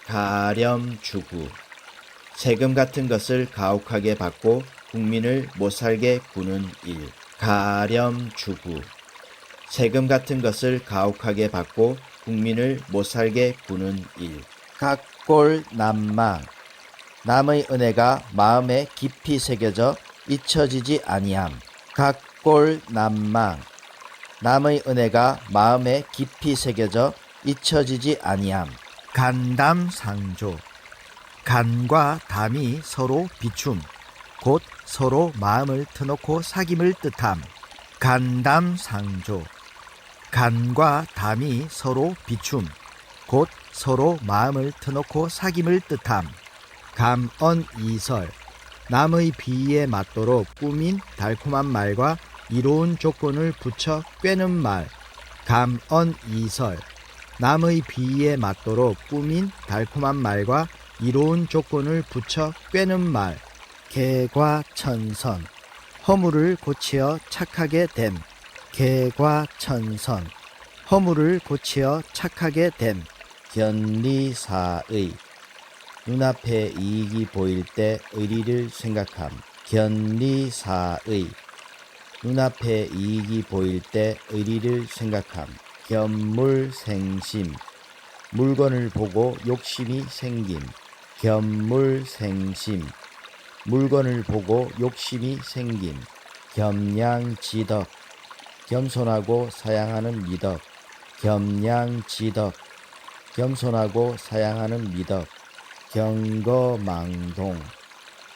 가렴주구. 세금 같은 것을 가혹하게 받고 국민을 못살게 구는 일. 가렴주구. 세금 같은 것을 가혹하게 받고 국민을 못살게 구는 일. 각골난망. 남의 은혜가 마음에 깊이 새겨져 잊혀지지 아니함. 각골난망. 남의 은혜가 마음에 깊이 새겨져 잊혀지지 아니함. 간담상조. 간과 담이 서로 비춤, 곧 서로 마음을 터놓고 사귐을 뜻함. 간담상조. 간과 담이 서로 비춤, 곧 서로 마음을 터놓고 사귐을 뜻함. 감언이설. 남의 비위에 맞도록 꾸민 달콤한 말과 이로운 조건을 붙여 꿰는 말. 감언이설. 남의 비위에 맞도록 꾸민 달콤한 말과 이로운 조건을 붙여 꿰는 말. 개과천선. 허물을 고치어 착하게 됨. 개과천선. 허물을 고치어 착하게 됨. 견리사의. 눈앞에 이익이 보일 때 의리를 생각함. 견리사의. 눈앞에 이익이 보일 때 의리를 생각함. 견물생심. 물건을 보고 욕심이 생김. 견물생심. 물건을 보고 욕심이 생김. 겸양지덕. 겸손하고 사양하는 미덕. 겸양지덕. 겸손하고 사양하는 미덕. 경거망동.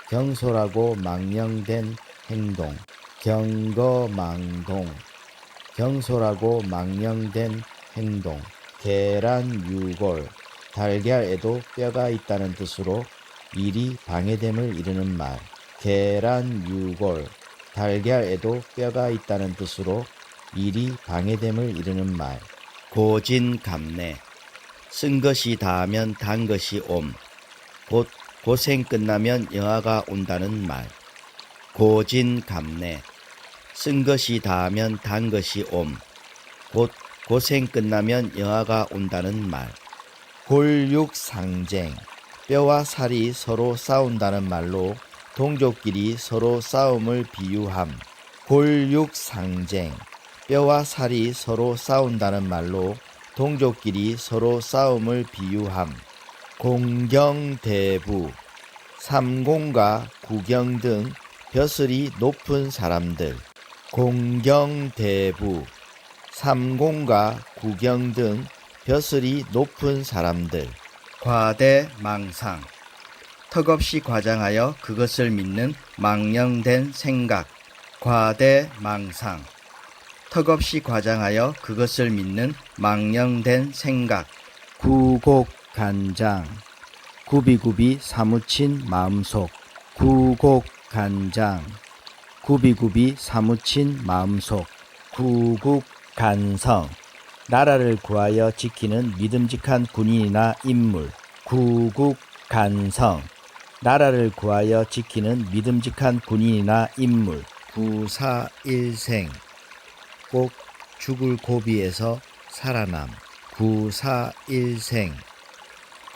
경솔하고 망령된 행동. 경거망동. 경솔하고 망령된 행동. 계란유골. 달걀에도 뼈가 있다는 뜻으로 일이 방해됨을 이르는 말. 계란유골. 달걀에도 뼈가 있다는 뜻으로 일이 방해됨을 이르는 말. 고진감래. 쓴 것이 다하면 단 것이 옴. 곧 고생 끝나면 영화가 온다는 말. 고진감래. 쓴 것이 다하면 단 것이 옴. 곧 고생 끝나면 영화가 온다는 말. 골육상쟁. 뼈와 살이 서로 싸운다는 말로 동족끼리 서로 싸움을 비유함. 골육상쟁. 뼈와 살이 서로 싸운다는 말로 동족끼리 서로 싸움을 비유함. 공경대부. 삼공과 구경 등 벼슬이 높은 사람들. 공경대부. 삼공과 구경 등 벼슬이 높은 사람들. 과대망상. 턱없이 과장하여 그것을 믿는 망령된 생각. 과대망상. 턱없이 과장하여 그것을 믿는 망령된 생각. 구곡간장. 구비구비 사무친 마음속. 구곡간장. 구비구비 사무친 마음속. 구국간성. 나라를 구하여 지키는 믿음직한 군인이나 인물. 구국간성. 나라를 구하여 지키는 믿음직한 군인이나 인물. 구사일생. 꼭 죽을 고비에서 살아남. 구사일생.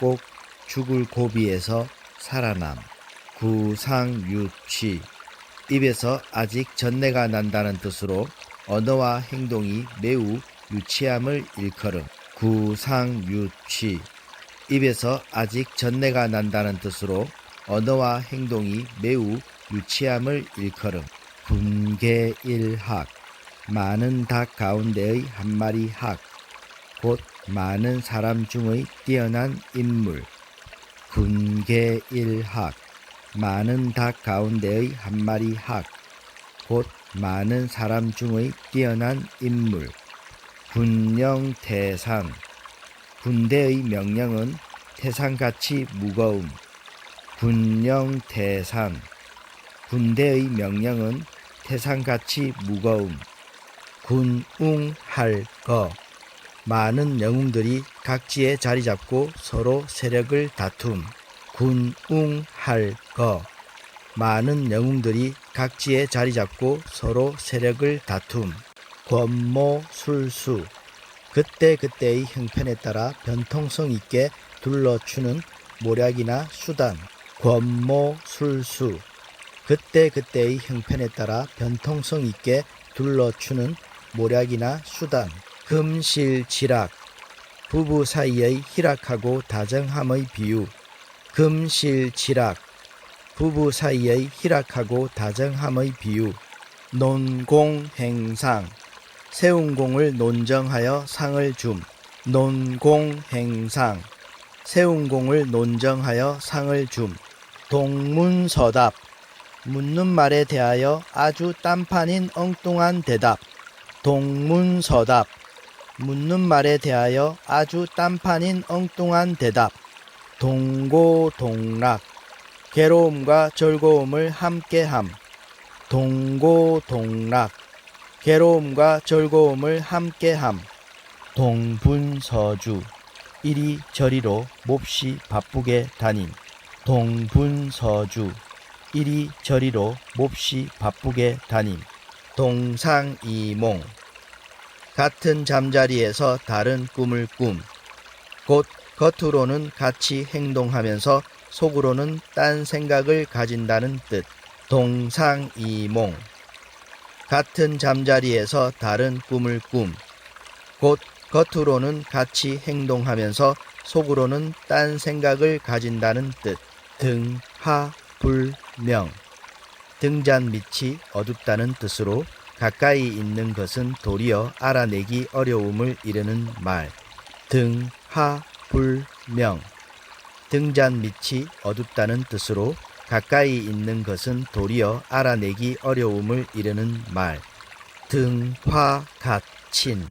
꼭 죽을 고비에서 살아남. 구상유취. 입에서 아직 전내가 난다는 뜻으로 언어와 행동이 매우 유치함을 일컬음. 구상유취. 입에서 아직 전내가 난다는 뜻으로 언어와 행동이 매우 유치함을 일컬음. 군계일학. 많은 닭 가운데의 한 마리 학. 곧 많은 사람 중의 뛰어난 인물. 군계일학. 많은 닭 가운데의 한 마리 학. 곧 많은 사람 중의 뛰어난 인물. 군령태산. 군대의 명령은 태산같이 무거움. 군령태산. 군대의 명령은 태산같이 무거움. 군웅할거. 많은 영웅들이 각지에 자리 잡고 서로 세력을 다툼. 군웅할거. 많은 영웅들이 각지에 자리 잡고 서로 세력을 다툼. 권모술수. 그때그때의 형편에 따라 변통성 있게 둘러추는 모략이나 수단. 권모, 술수. 그때그때의 형편에 따라 변통성 있게 둘러추는 모략이나 수단. 금실지락. 부부 사이의 희락하고 다정함의 비유. 금실지락. 부부 사이의 희락하고 다정함의 비유. 논공행상. 세운 공을 논정하여 상을 줌. 논공행상. 세운 공을 논정하여 상을 줌. 동문서답. 묻는 말에 대하여 아주 딴판인 엉뚱한 대답. 동문서답. 묻는 말에 대하여 아주 딴판인 엉뚱한 대답. 동고동락. 괴로움과 즐거움을 함께함. 동고동락. 괴로움과 즐거움을 함께함. 동분서주. 이리저리로 몹시 바쁘게 다님. 동분서주. 이리저리로 몹시 바쁘게 다님. 동상이몽. 같은 잠자리에서 다른 꿈을 꿈. 곧 겉으로는 같이 행동하면서 속으로는 딴 생각을 가진다는 뜻. 동상이몽. 같은 잠자리에서 다른 꿈을 꿈. 곧 겉으로는 같이 행동하면서 속으로는 딴 생각을 가진다는 뜻. 등하불명. 등잔 밑이 어둡다는 뜻으로 가까이 있는 것은 도리어 알아내기 어려움을 이르는 말. 등하불명. 등잔 밑이 어둡다는 뜻으로 가까이 있는 것은 도리어 알아내기 어려움을 이르는 말. 등화갓친.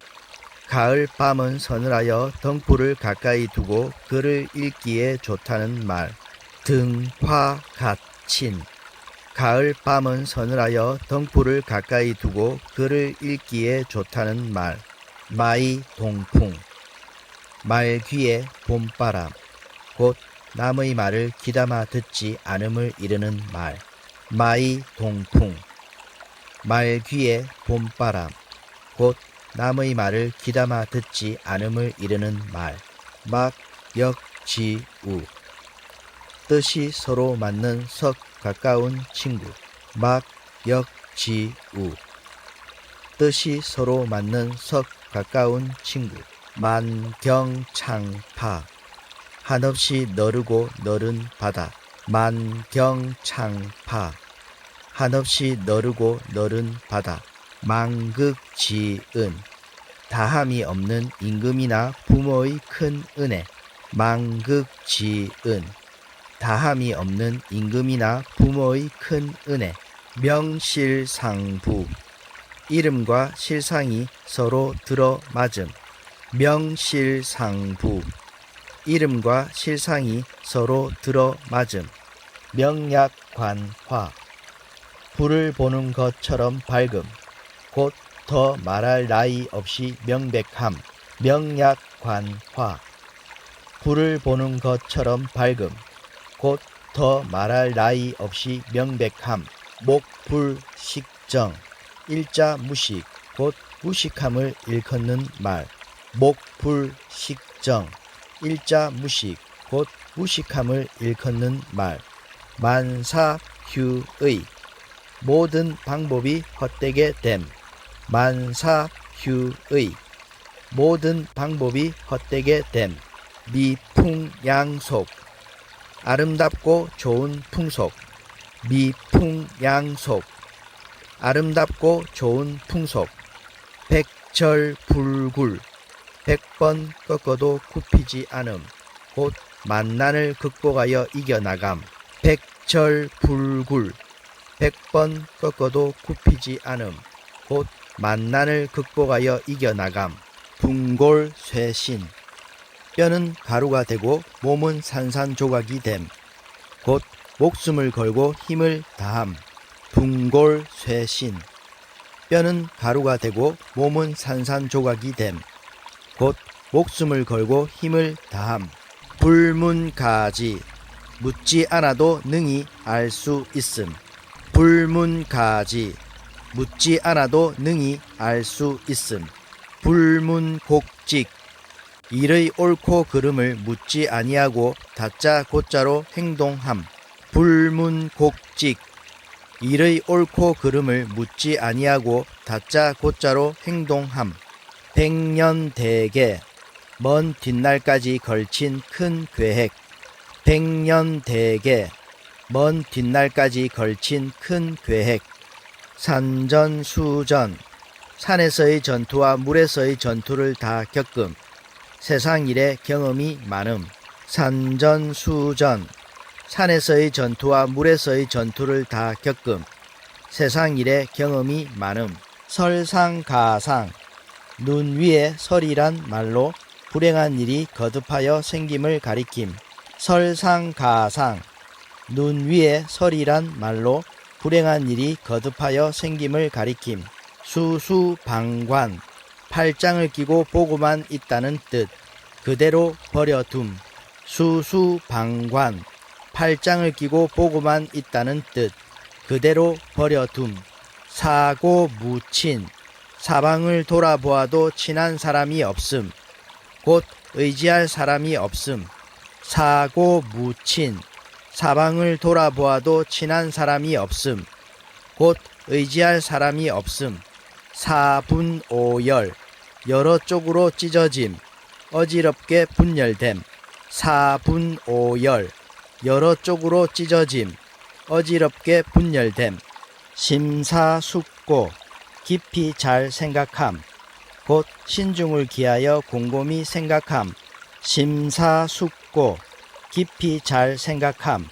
가을 밤은 서늘하여 덩불을 가까이 두고 글을 읽기에 좋다는 말. 등화갓친. 가을 밤은 서늘하여 덩불을 가까이 두고 글을 읽기에 좋다는 말. 마이동풍. 말 귀에 봄바람. 곧 남의 말을 귀담아 듣지 않음을 이르는 말. 마이동풍. 말 귀에 봄바람. 곧 남의 말을 귀담아 듣지 않음을 이르는 말. 막역지우. 뜻이 서로 맞는 석 가까운 친구. 막역지우. 뜻이 서로 맞는 석 가까운 친구. 만경창파. 한없이 너르고 너른 바다. 만경창파. 한없이 너르고 너른 바다. 망극지은. 다함이 없는 임금이나 부모의 큰 은혜. 망극지은. 다함이 없는 임금이나 부모의 큰 은혜. 명실상부. 이름과 실상이 서로 들어맞음. 명실상부. 이름과 실상이 서로 들어맞음. 명약관화. 불을 보는 것처럼 밝음. 곧 더 말할 나위 없이 명백함. 명약관화. 불을 보는 것처럼 밝음. 곧 더 말할 나위 없이 명백함. 목불식정. 일자 무식. 곧 무식함을 일컫는 말. 목불식정. 일자 무식. 곧 무식함을 일컫는 말. 만사휴의. 모든 방법이 헛되게 됨. 만사휴의. 모든 방법이 헛되게 됨. 미풍양속. 아름답고 좋은 풍속. 미풍양속. 아름답고 좋은 풍속. 백절불굴. 100번 꺾어도 굽히지 않음. 곧 만난을 극복하여 이겨나감. 백절불굴. 100번 꺾어도 굽히지 않음. 곧 만난을 극복하여 이겨나감. 분골쇄신. 뼈는 가루가 되고 몸은 산산조각이 됨. 곧 목숨을 걸고 힘을 다함. 분골쇄신. 뼈는 가루가 되고 몸은 산산조각이 됨. 곧 목숨을 걸고 힘을 다함. 불문가지. 묻지 않아도 능히 알 수 있음. 불문가지. 묻지 않아도 능히 알 수 있음. 불문곡직. 일의 옳고 그름을 묻지 아니하고 다짜 고짜로 행동함. 불문곡직. 일의 옳고 그름을 묻지 아니하고 다짜 고짜로 행동함. 백년대계. 먼 뒷날까지 걸친 큰 계획. 백년대계. 먼 뒷날까지 걸친 큰 계획. 산전수전. 산에서의 전투와 물에서의 전투를 다 겪음. 세상 일에 경험이 많음. 산전수전. 산에서의 전투와 물에서의 전투를 다 겪음. 세상 일에 경험이 많음. 설상가상. 눈 위에 설이란 말로 불행한 일이 거듭하여 생김을 가리킴. 설상가상. 눈 위에 설이란 말로 불행한 일이 거듭하여 생김을 가리킴. 수수방관. 팔짱을 끼고 보고만 있다는 뜻. 그대로 버려둠. 수수방관. 팔짱을 끼고 보고만 있다는 뜻. 그대로 버려둠. 사고무친. 사방을 돌아보아도 친한 사람이 없음. 곧 의지할 사람이 없음. 사고무친. 사방을 돌아보아도 친한 사람이 없음. 곧 의지할 사람이 없음. 사분오열. 여러 쪽으로 찢어짐. 어지럽게 분열됨. 사분오열. 여러 쪽으로 찢어짐. 어지럽게 분열됨. 심사숙고. 깊이 잘 생각함. 곧 신중을 기하여 곰곰이 생각함. 심사숙고. 깊이 잘 생각함.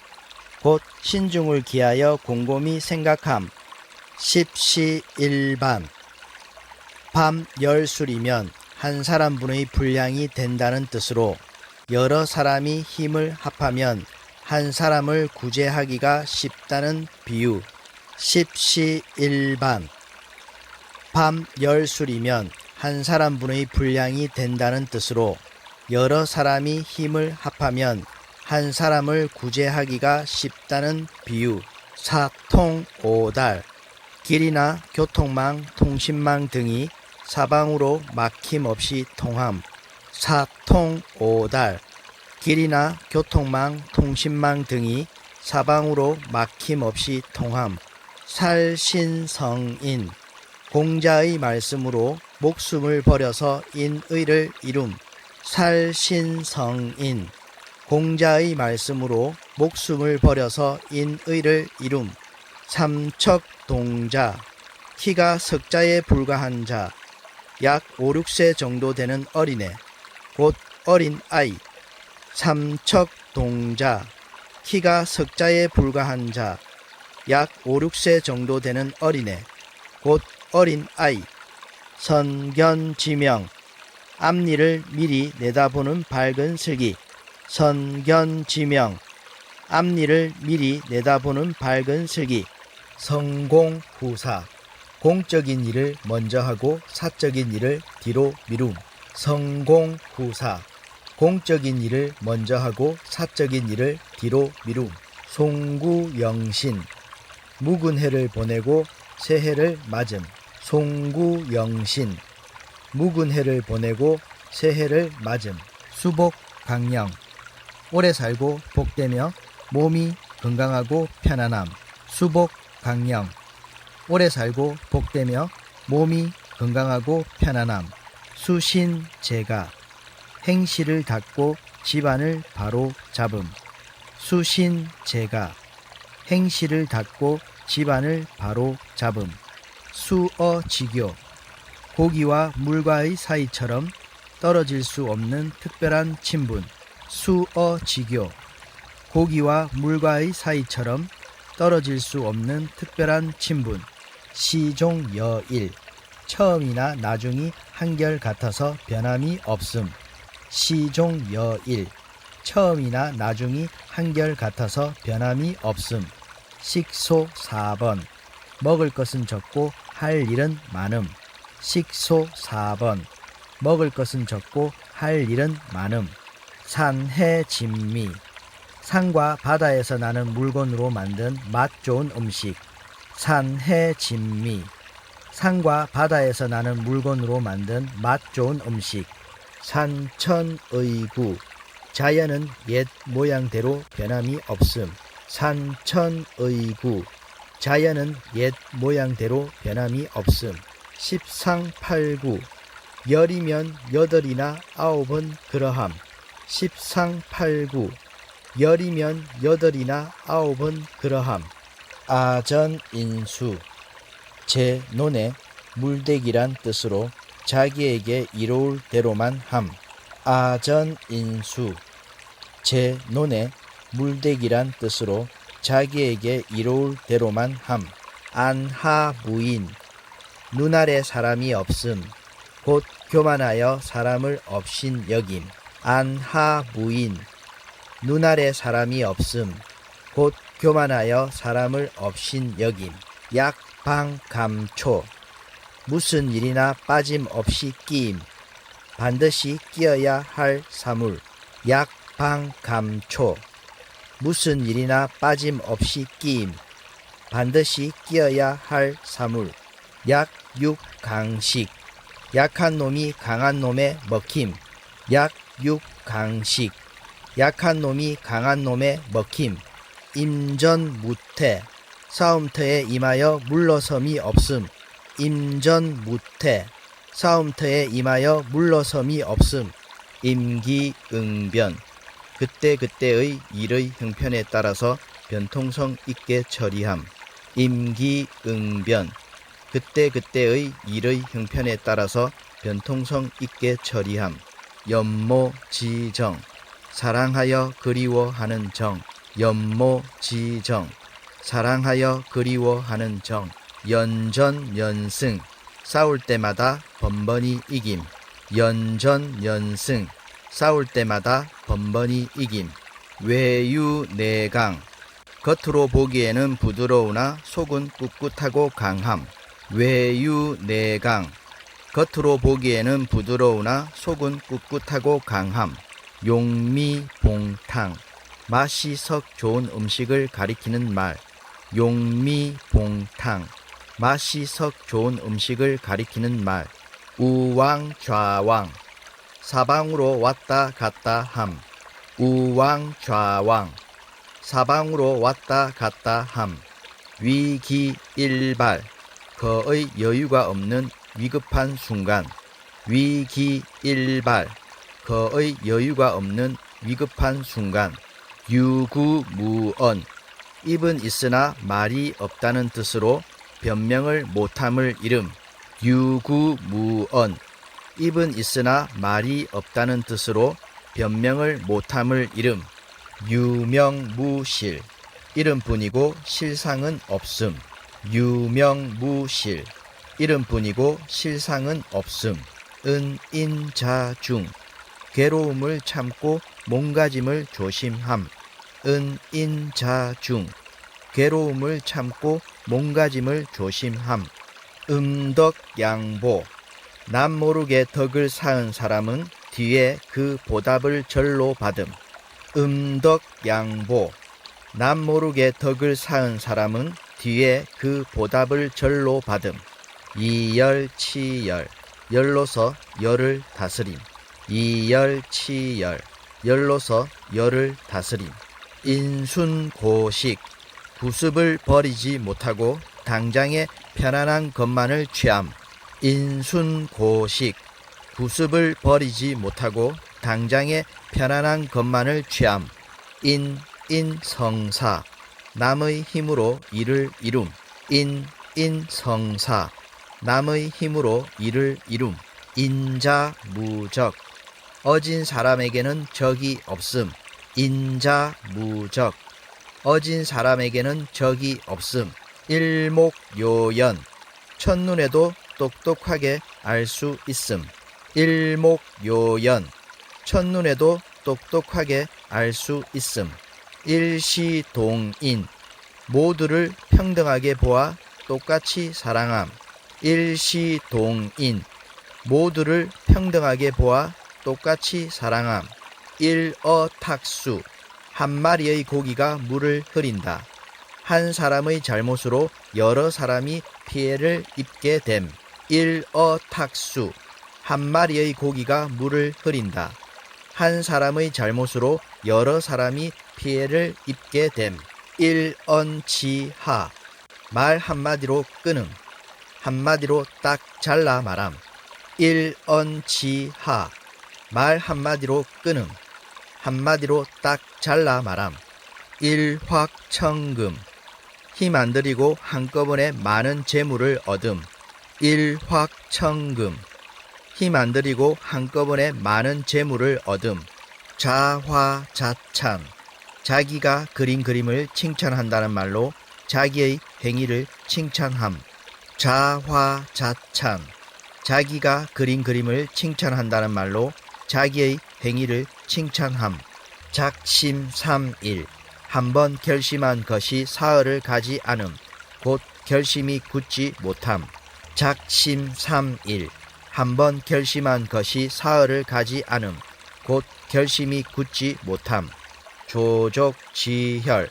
곧 신중을 기하여 곰곰이 생각함. 십시일반. 밤 열술이면 한 사람분의 분량이 된다는 뜻으로 여러 사람이 힘을 합하면 한 사람을 구제하기가 쉽다는 비유. 십시일반. 밤 열술이면 한 사람분의 분량이 된다는 뜻으로 여러 사람이 힘을 합하면 한 사람을 구제하기가 쉽다는 비유. 사통오달. 길이나 교통망, 통신망 등이 사방으로 막힘없이 통함. 사통오달. 길이나 교통망, 통신망 등이 사방으로 막힘없이 통함. 살신성인. 공자의 말씀으로 목숨을 버려서 인의를 이룸. 살신성인. 공자의 말씀으로 목숨을 버려서 인의를 이룸. 삼척동자. 키가 석자에 불과한 자. 약 5, 6세 정도 되는 어린애. 곧 어린 아이. 삼척동자. 키가 석자에 불과한 자. 약 5, 6세 정도 되는 어린애. 곧 어린 아이. 선견지명. 앞일을 미리 내다보는 밝은 슬기. 선견지명. 앞일을 미리 내다보는 밝은 슬기. 성공후사. 공적인 일을 먼저 하고 사적인 일을 뒤로 미룸. 성공후사. 공적인 일을 먼저 하고 사적인 일을 뒤로 미룸. 송구영신. 묵은 해를 보내고 새해를 맞음. 송구영신. 묵은 해를 보내고 새해를 맞음. 수복강령. 오래 살고 복되며 몸이 건강하고 편안함. 수복강령. 오래 살고 복되며 몸이 건강하고 편안함. 수신제가. 행실을 닦고 집안을 바로 잡음. 수신제가. 행실을 닦고 집안을 바로 잡음. 수어지교. 고기와 물과의 사이처럼 떨어질 수 없는 특별한 친분. 수어지교. 고기와 물과의 사이처럼 떨어질 수 없는 특별한 친분. 시종여일. 처음이나 나중이 한결같아서 변함이 없음. 시종여일. 처음이나 나중이 한결같아서 변함이 없음. 식소4번. 먹을 것은 적고 할 일은 많음. 식소4번. 먹을 것은 적고 할 일은 많음. 산해진미. 산과 바다에서 나는 물건으로 만든 맛 좋은 음식. 산해진미. 산과 바다에서 나는 물건으로 만든 맛 좋은 음식. 산천의구 자연은 옛 모양대로 변함이 없음. 산천의구 자연은 옛 모양대로 변함이 없음. 십상팔구 열이면 여덟이나 아홉은 그러함. 십상팔구 열이면 여덟이나 아홉은 그러함. 아전인수 제 논에 물대기란 뜻으로 자기에게 이로울 대로만 함. 아전인수 제 논에 물대기란 뜻으로 자기에게 이로울 대로만 함. 안하무인 눈 아래 사람이 없음. 곧 교만하여 사람을 없인 여김. 안하무인 눈 아래 사람이 없음. 곧 교만하여 사람을 없인 여김. 약방감초 무슨 일이나 빠짐없이 끼임. 반드시 끼어야 할 사물. 약방감초 무슨 일이나 빠짐없이 끼임. 반드시 끼어야 할 사물. 약육강식 약한 놈이 강한 놈의 먹힘. 약육강식 약한 놈이 강한 놈의 먹힘. 임전무태 싸움터에 임하여 물러섬이 없음. 임전무태 싸움터에 임하여 물러섬이 없음. 임기응변 그때그때의 일의 형편에 따라서 변통성 있게 처리함. 임기응변 그때그때의 일의 형편에 따라서 변통성 있게 처리함. 연모지정 사랑하여 그리워하는 정. 연모지정 사랑하여 그리워하는 정. 연전연승 싸울 때마다 번번이 이김. 연전연승 싸울 때마다 번번이 이김. 외유내강 겉으로 보기에는 부드러우나 속은 꿋꿋하고 강함. 외유내강 겉으로 보기에는 부드러우나 속은 꿋꿋하고 강함. 용미봉탕 맛이 석 좋은 음식을 가리키는 말. 용미봉탕 맛이 석 좋은 음식을 가리키는 말. 우왕좌왕 사방으로 왔다 갔다 함. 우왕좌왕 사방으로 왔다 갔다 함. 위기일발 거의 여유가 없는 위급한 순간. 위기일발 거의 여유가 없는 위급한 순간. 유구무언 입은 있으나 말이 없다는 뜻으로 변명을 못함을 이름. 유구무언 입은 있으나 말이 없다는 뜻으로 변명을 못함을 이름. 유명무실 이름뿐이고 실상은 없음. 유명무실 이름뿐이고 실상은 없음. 은인자중 괴로움을 참고 몸가짐을 조심함. 은인자중 괴로움을 참고 몸가짐을 조심함. 음덕양보 남 모르게 덕을 쌓은 사람은 뒤에 그 보답을 절로 받음. 음덕양보 남 모르게 덕을 쌓은 사람은 뒤에 그 보답을 절로 받음. 이열치열 열로서 열을 다스림. 이열치열 열로서 열을 다스림. 인순고식 구습을 버리지 못하고 당장에 편안한 것만을 취함. 인순고식 구습을 버리지 못하고 당장에 편안한 것만을 취함. 인성사 남의 힘으로 일을 이룸. 인성사 남의 힘으로 일을 이룸. 인자무적 어진 사람에게는 적이 없음. 인자무적 어진 사람에게는 적이 없음. 일목요연 첫눈에도 똑똑하게 알 수 있음. 일목요연 첫눈에도 똑똑하게 알 수 있음. 일시동인 모두를 평등하게 보아 똑같이 사랑함. 일시동인 모두를 평등하게 보아 똑같이 사랑함. 일어탁수 한 마리의 고기가 물을 흐린다. 한 사람의 잘못으로 여러 사람이 피해를 입게 됨. 일어탁수 한 마리의 고기가 물을 흐린다. 한 사람의 잘못으로 여러 사람이 피해를 입게 됨. 일언치하. 말 한마디로 끊음. 한마디로 딱 잘라 말함. 일언치하. 말 한마디로 끊음. 한마디로 딱 잘라 말함. 일확천금. 힘 안 들이고 한꺼번에 많은 재물을 얻음. 일확천금. 힘 안 들이고 한꺼번에 많은 재물을 얻음. 자화자찬. 자기가 그린 그림을 칭찬한다는 말로 자기의 행위를 칭찬함. 자화자찬. 자기가 그린 그림을 칭찬한다는 말로 자기의 행위를 칭찬함. 작심삼일. 한번 결심한 것이 사흘을 가지 않음. 곧 결심이 굳지 못함. 작심삼일. 한번 결심한 것이 사흘을 가지 않음. 곧 결심이 굳지 못함. 조족지혈.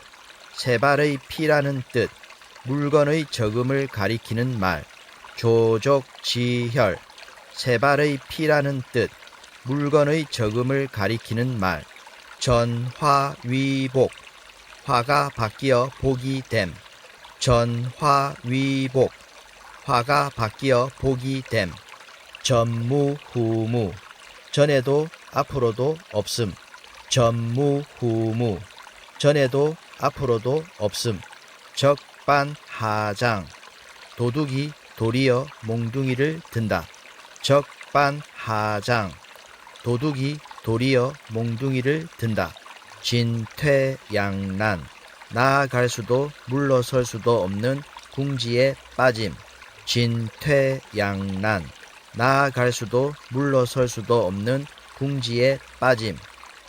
세 발의 피라는 뜻. 물건의 적음을 가리키는 말. 조족지혈. 세 발의 피라는 뜻. 물건의 적음을 가리키는 말. 전화위복. 화가 바뀌어 복이 됨. 전화위복. 화가 바뀌어 복이 됨. 전무후무. 전에도 앞으로도 없음. 전무후무. 전에도 앞으로도 없음. 적반하장. 도둑이 도리어 몽둥이를 든다. 적반하장. 도둑이 도리어 몽둥이를 든다. 진퇴양난. 나아갈 수도 물러설 수도 없는 궁지에 빠짐. 진퇴양난. 나아갈 수도 물러설 수도 없는 궁지에 빠짐.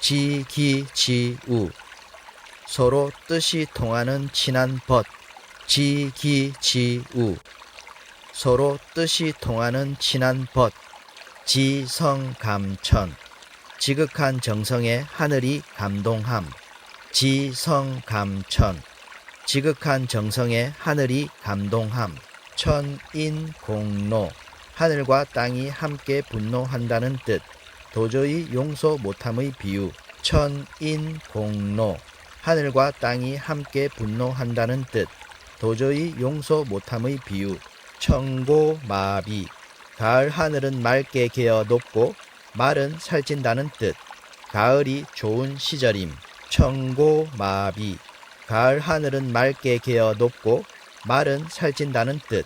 지기지우. 서로 뜻이 통하는 친한 벗. 지기지우. 서로 뜻이 통하는 친한 벗. 지성감천. 지극한 정성에 하늘이 감동함. 지성감천. 지극한 정성에 하늘이 감동함. 천인공노. 하늘과 땅이 함께 분노한다는 뜻. 도저히 용서 못함의 비유. 천인공노. 하늘과 땅이 함께 분노한다는 뜻. 도저히 용서 못함의 비유. 청고마비. 가을 하늘은 맑게 개어 높고 말은 살찐다는 뜻. 가을이 좋은 시절임. 청고마비. 가을 하늘은 맑게 개어 높고 말은 살찐다는 뜻.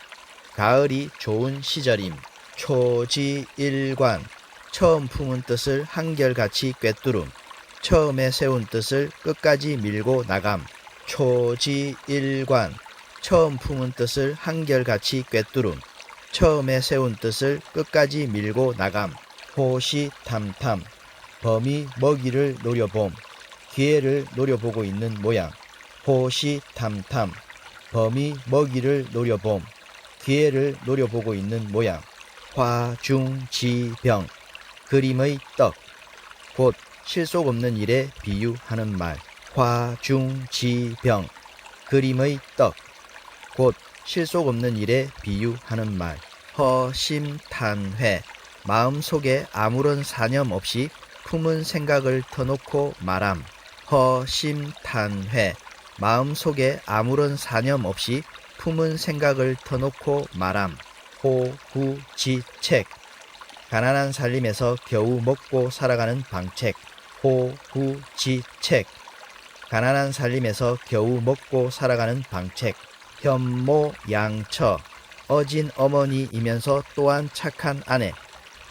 가을이 좋은 시절임. 초지일관. 처음 품은 뜻을 한결같이 꿰뚫음. 처음에 세운 뜻을 끝까지 밀고 나감. 초지일관. 처음 품은 뜻을 한결같이 꿰뚫음. 처음에 세운 뜻을 끝까지 밀고 나감. 호시탐탐. 범이 먹이를 노려봄. 기회를 노려보고 있는 모양. 호시탐탐. 범이 먹이를 노려봄. 기회를 노려보고 있는 모양. 화중지병. 그림의 떡. 곧 실속 없는 일에 비유하는 말. 화중지병. 그림의 떡. 곧 실속 없는 일에 비유하는 말. 허심탄회. 마음속에 아무런 사념 없이 품은 생각을 터놓고 말함. 허심탄회. 마음속에 아무런 사념 없이 품은 생각을 터놓고 말함. 호구지책. 가난한 살림에서 겨우 먹고 살아가는 방책. 호구지책. 가난한 살림에서 겨우 먹고 살아가는 방책. 현모양처. 어진 어머니이면서 또한 착한 아내.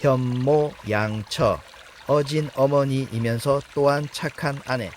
현모양처. 어진 어머니이면서 또한 착한 아내.